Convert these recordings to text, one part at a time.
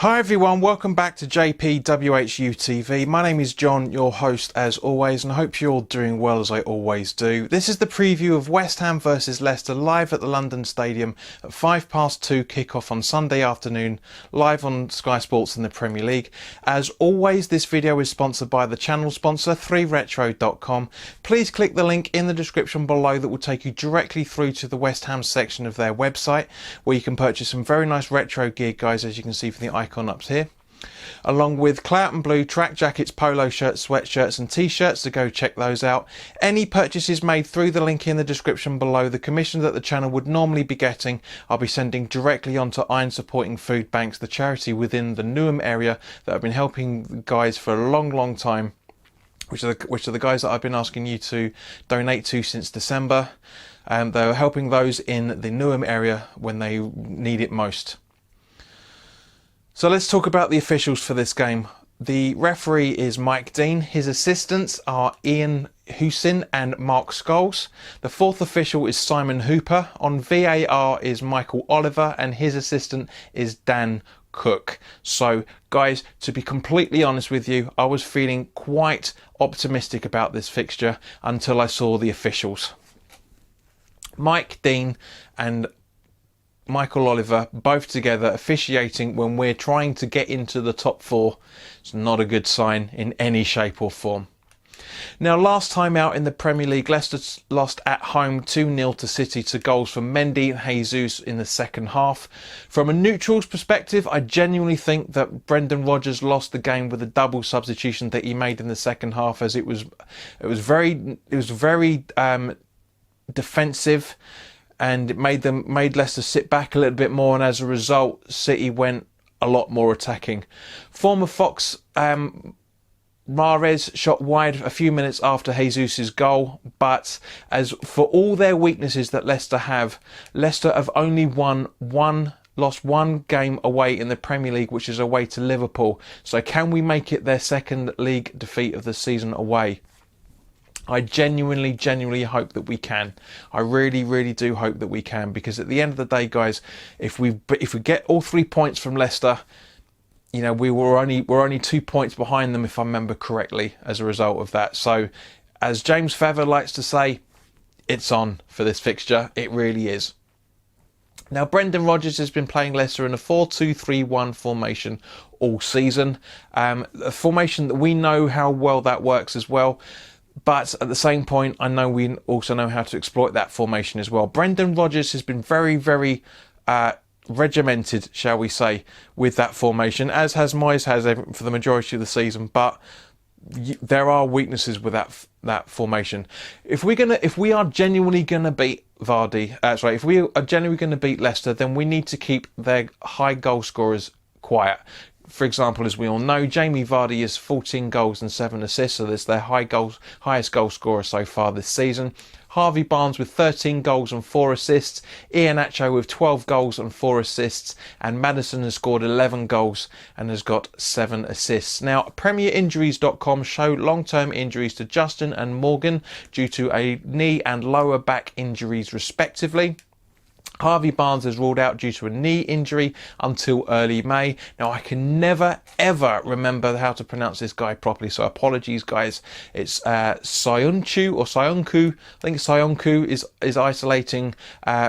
Hi everyone, welcome back to WHU TV. My name is John, your host as always, and I hope you're all doing well as I always do. This is the preview of West Ham versus Leicester live at the London Stadium at 2:05 kickoff on Sunday afternoon, live on Sky Sports in the Premier League. As always, this video is sponsored by the channel sponsor 3retro.com. Please click the link in the description below that will take you directly through to the West Ham section of their website, where you can purchase some very nice retro gear, guys, as you can see from the icon up here, along with Clout and Blue track jackets, polo shirts, sweatshirts and t-shirts, to go check those out. Any purchases made through the link in the description below, the commission that the channel would normally be getting, I'll be sending directly onto Iron Supporting Food Banks, the charity within the Newham area that I've been helping guys for a long time, which are the guys that I've been asking you to donate to since December. They're helping those in the Newham area when they need it most. So let's talk about the officials for this game. The referee is Mike Dean. His assistants are Ian Hussin and Mark Scholes. The fourth official is Simon Hooper. On VAR is Michael Oliver, and his assistant is Dan Cook. So guys, to be completely honest with you, I was feeling quite optimistic about this fixture until I saw the officials. Mike Dean and Michael Oliver both together officiating when we're trying to get into the top four. It's not a good sign in any shape or form. Now, last time out in the Premier League, Leicester lost at home 2-0 to City to goals from Mendy and Jesus in the second half. From a neutral's perspective, I genuinely think that Brendan Rodgers lost the game with a double substitution that he made in the second half, as it was very defensive, and it made Leicester sit back a little bit more, and as a result, City went a lot more attacking. Former Fox Mahrez shot wide a few minutes after Jesus' goal, but as for all their weaknesses that Leicester have only lost one game away in the Premier League, which is away to Liverpool. So can we make it their second league defeat of the season away? I genuinely hope that we can. I really do hope that we can, because at the end of the day, guys, if we get all 3 points from Leicester, you know, we're only 2 points behind them, if I remember correctly, as a result of that. So, as James Feather likes to say, it's on for this fixture. It really is. Now, Brendan Rodgers has been playing Leicester in a 4-2-3-1 formation all season. A formation that we know how well that works as well. But at the same point, I know we also know how to exploit that formation as well. Brendan Rodgers has been very regimented, shall we say, with that formation, as has Moyes has for the majority of the season. But there are weaknesses with that formation. If we are genuinely gonna beat if we are genuinely gonna beat Leicester, then we need to keep their high goal scorers quiet. For example, as we all know, Jamie Vardy has 14 goals and 7 assists, so that's their highest goal scorer so far this season. Harvey Barnes with 13 goals and 4 assists, Iheanacho with 12 goals and 4 assists, and Maddison has scored 11 goals and has got 7 assists. Now, PremierInjuries.com show long-term injuries to Justin and Morgan due to a knee and lower back injuries respectively. Harvey Barnes is ruled out due to a knee injury until early May. Now, I can never ever remember how to pronounce this guy properly, so apologies, guys. It's Sionchu or Sionku. I think Sionku is isolating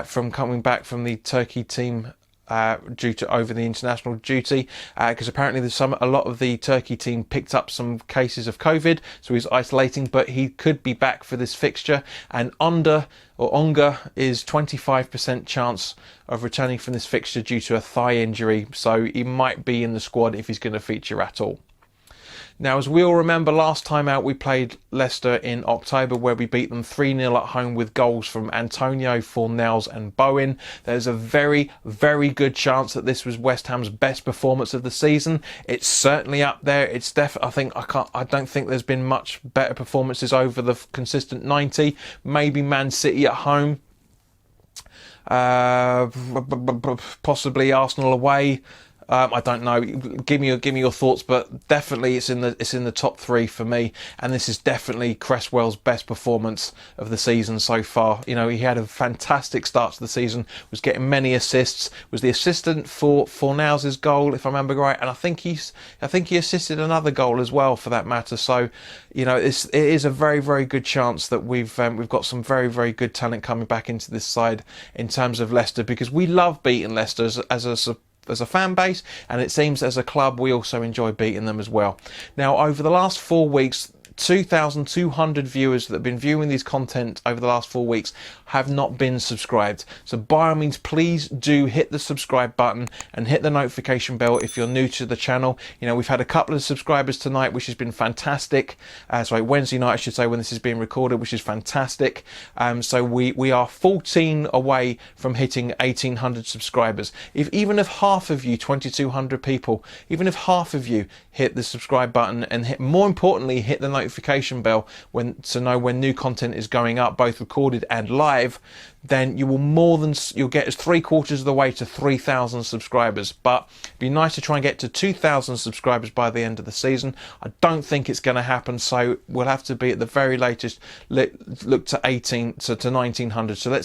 from coming back from the Turkey team due to over the international duty, because apparently a lot of the Turkey team picked up some cases of COVID, so he's isolating, but he could be back for this fixture. And Onga is 25% chance of returning from this fixture due to a thigh injury, so he might be in the squad if he's going to feature at all. Now, as we all remember, last time out we played Leicester in October, where we beat them 3-0 at home with goals from Antonio, Fornals and Bowen. There's a very good chance that this was West Ham's best performance of the season. It's certainly up there. It's I don't think there's been much better performances over the consistent 90. Maybe Man City at home. Possibly Arsenal away. I don't know. Give me your thoughts, but definitely it's in the top three for me. And this is definitely Cresswell's best performance of the season so far. You know, he had a fantastic start to the season. Was getting many assists. Was the assistant for Fornals' goal, if I remember right. And I think he assisted another goal as well, for that matter. So, you know, it is a very, very good chance that we've got some very, very good talent coming back into this side in terms of Leicester, because we love beating Leicester as a fan base, and it seems as a club we also enjoy beating them as well. Now, over the last 4 weeks, 2,200 viewers that have been viewing these content over the last 4 weeks have not been subscribed. So by all means, please do hit the subscribe button and hit the notification bell if you're new to the channel. You know, we've had a couple of subscribers tonight, which has been fantastic. Sorry, Wednesday night, I should say, when this is being recorded, which is fantastic. So we are 14 away from hitting 1,800 subscribers. Even if half of you, 2,200 people, even if half of you hit the subscribe button and more importantly, hit the notification bell to know when new content is going up, both recorded and live, then you'll get us 3/4 of the way to 3,000 subscribers. But it'd be nice to try and get to 2,000 subscribers by the end of the season. I don't think it's going to happen, so we'll have to be at the very latest look to 1,900. So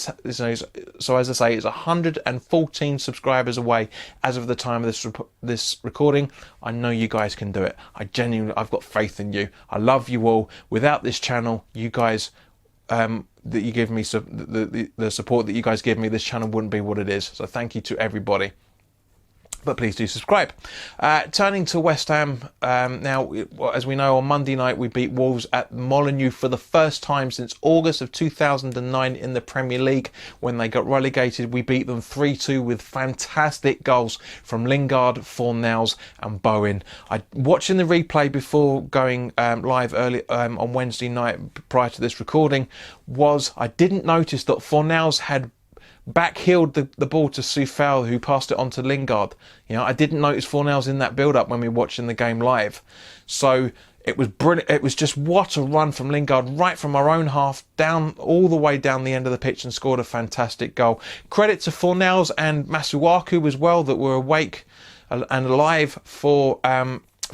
so as I say, it's 114 subscribers away as of the time of this recording. I know you guys can do it. I've got faith in you. I love you all. Without this channel, you guys that you give me, the support that you guys give me, this channel wouldn't be what it is. So thank you to everybody. But please do subscribe. Turning to West Ham, now, as we know, on Monday night we beat Wolves at Molineux for the first time since August of 2009 in the Premier League, when they got relegated. We beat them 3-2 with fantastic goals from Lingard, Fornals and Bowen. Watching the replay before going live early on Wednesday night prior to this recording, I didn't notice that Fornals had back-heeled the ball to Soufal, who passed it on to Lingard. You know, I didn't notice Fornals in that build-up when we were watching the game live. So it was brilliant. It was just what a run from Lingard, right from our own half down all the way down the end of the pitch, and scored a fantastic goal. Credit to Fornals and Masuaku as well, that were awake and alive for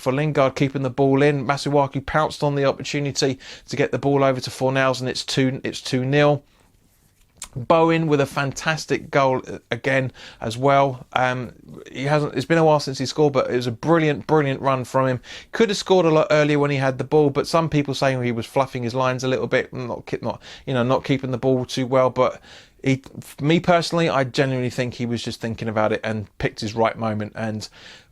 Lingard keeping the ball in. Masuaku pounced on the opportunity to get the ball over to Fornals, and it's 2-0. Bowen with a fantastic goal again as well. It's been a while since he scored, but it was a brilliant run from him. Could have scored a lot earlier when he had the ball, but some people saying he was fluffing his lines a little bit, not keeping the ball too well. But me personally, I genuinely think he was just thinking about it and picked his right moment. And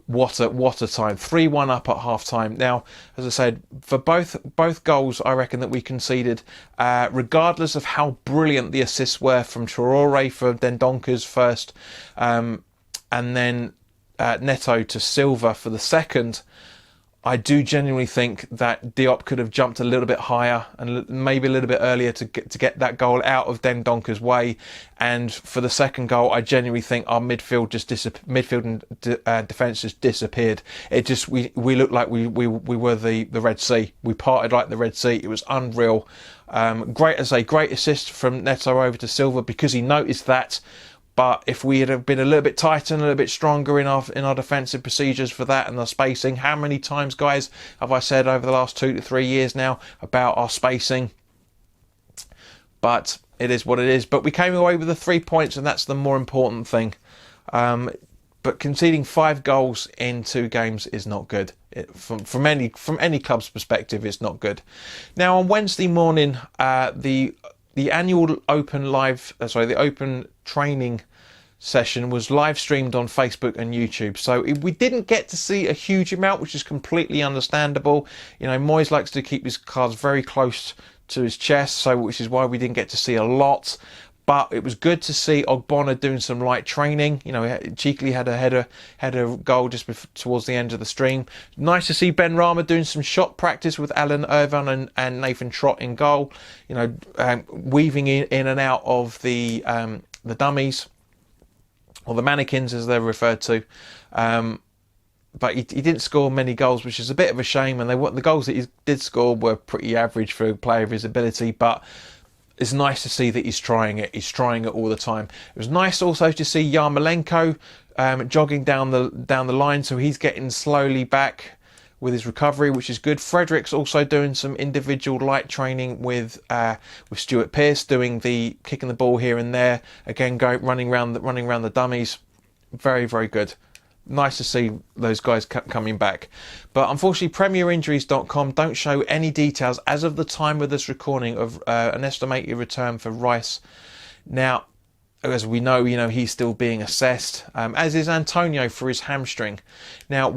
what a time. 3-1 up at half time. Now, as I said, for both goals I reckon that we conceded, regardless of how brilliant the assists were from Traore for Dendonker's first, and then Neto to Silva for the second, I do genuinely think that Diop could have jumped a little bit higher and maybe a little bit earlier to get that goal out of Dendonker's way. And for the second goal, I genuinely think our midfield and defence just disappeared. It just we looked like we were the Red Sea. We parted like the Red Sea. It was unreal. Great assist from Neto over to Silva because he noticed that. But if we had been a little bit tighter and a little bit stronger in our defensive procedures for that and the spacing, how many times, guys, have I said over the last 2 to 3 years now about our spacing? But it is what it is. But we came away with the 3 points, and that's the more important thing. But conceding 5 goals in 2 games is not good. From any club's perspective, it's not good. Now on Wednesday morning, the annual the open training session was live streamed on Facebook and YouTube. So we didn't get to see a huge amount, which is completely understandable. You know, Moyes likes to keep his cards very close to his chest, which is why we didn't get to see a lot. But it was good to see Ogbonna doing some light training. You know, cheekily had a header goal just towards the end of the stream. Nice to see Ben Rama doing some shot practice with Alan Irvine and Nathan Trott in goal. You know, weaving in and out of the dummies, or the mannequins as they're referred to. But he didn't score many goals, which is a bit of a shame. And the goals that he did score were pretty average for a player of his ability. But it's nice to see that he's trying it. He's trying it all the time. It was nice also to see Yarmolenko jogging down the line, so he's getting slowly back with his recovery, which is good. Frederick's also doing some individual light training with Stuart Pearce, doing the kicking the ball here and there. Again, running around the dummies. Very, very good. Nice to see those guys coming back. But unfortunately, PremierInjuries.com don't show any details as of the time of this recording of an estimated return for Rice. Now, as we know, he's still being assessed, as is Antonio for his hamstring. Now,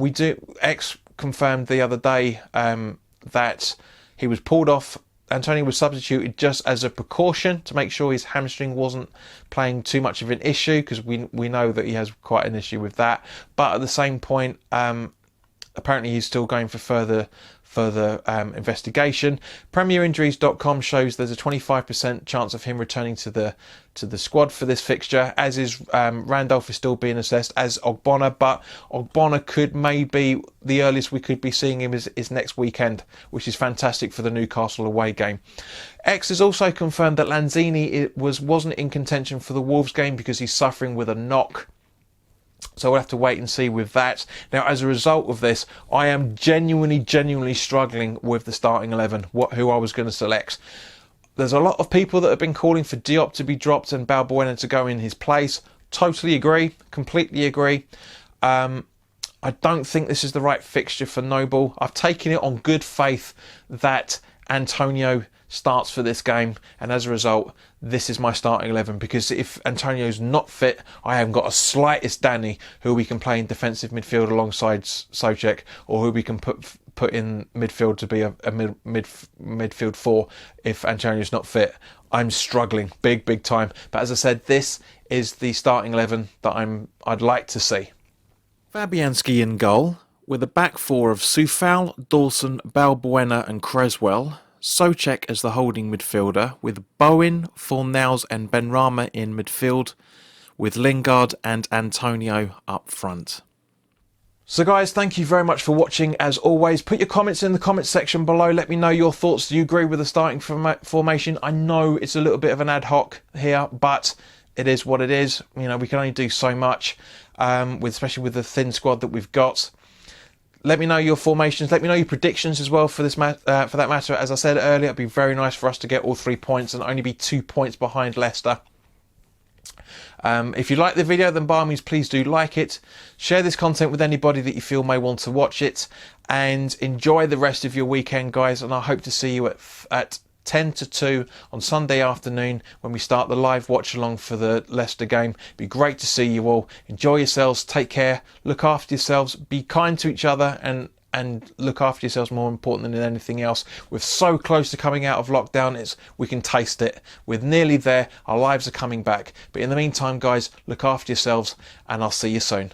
X confirmed the other day that he was pulled off. Antonio was substituted just as a precaution to make sure his hamstring wasn't playing too much of an issue, because we know that he has quite an issue with that. But at the same point, apparently he's still going for further investigation. PremierInjuries.com shows there's a 25% chance of him returning to the squad for this fixture, as is Randolph is still being assessed, as Ogbonna, but Ogbonna could maybe, the earliest we could be seeing him is next weekend, which is fantastic for the Newcastle away game. X has also confirmed that Lanzini wasn't in contention for the Wolves game because he's suffering with a knock. So we'll have to wait and see with that. Now, as a result of this, I am genuinely struggling with the starting 11, who I was going to select. There's a lot of people that have been calling for Diop to be dropped and Balbuena to go in his place. Totally agree, completely agree. I don't think this is the right fixture for Noble. I've taken it on good faith that Antonio starts for this game, and as a result, this is my starting 11, because if Antonio's not fit, I haven't got a slightest Danny who we can play in defensive midfield alongside Souček, or who we can put in midfield to be a midfield four if Antonio's not fit. I'm struggling big time, but as I said, this is the starting 11 that I'd like to see. Fabianski in goal, with a back four of Soufal, Dawson, Balbuena and Creswell. Souček as the holding midfielder, with Bowen, Fornals and Benrahma in midfield, with Lingard and Antonio up front. So guys, thank you very much for watching. As always, put your comments in the comments section below. Let me know your thoughts. Do you agree with the starting formation? I know it's a little bit of an ad hoc here, but it is what it is. We can only do so much, especially with the thin squad that we've got. Let me know your formations. Let me know your predictions as well for this for that matter. As I said earlier, it'd be very nice for us to get all 3 points and only be 2 points behind Leicester. If you like the video, then by all means, please do like it. Share this content with anybody that you feel may want to watch it, and enjoy the rest of your weekend, guys. And I hope to see you at 10 to 2 on Sunday afternoon when we start the live watch along for the Leicester game. It'd be great to see you all. Enjoy yourselves, take care, look after yourselves, be kind to each other, and look after yourselves more important than anything else. We're so close to coming out of lockdown, we can taste it. We're nearly there, our lives are coming back. But in the meantime, guys, look after yourselves, and I'll see you soon.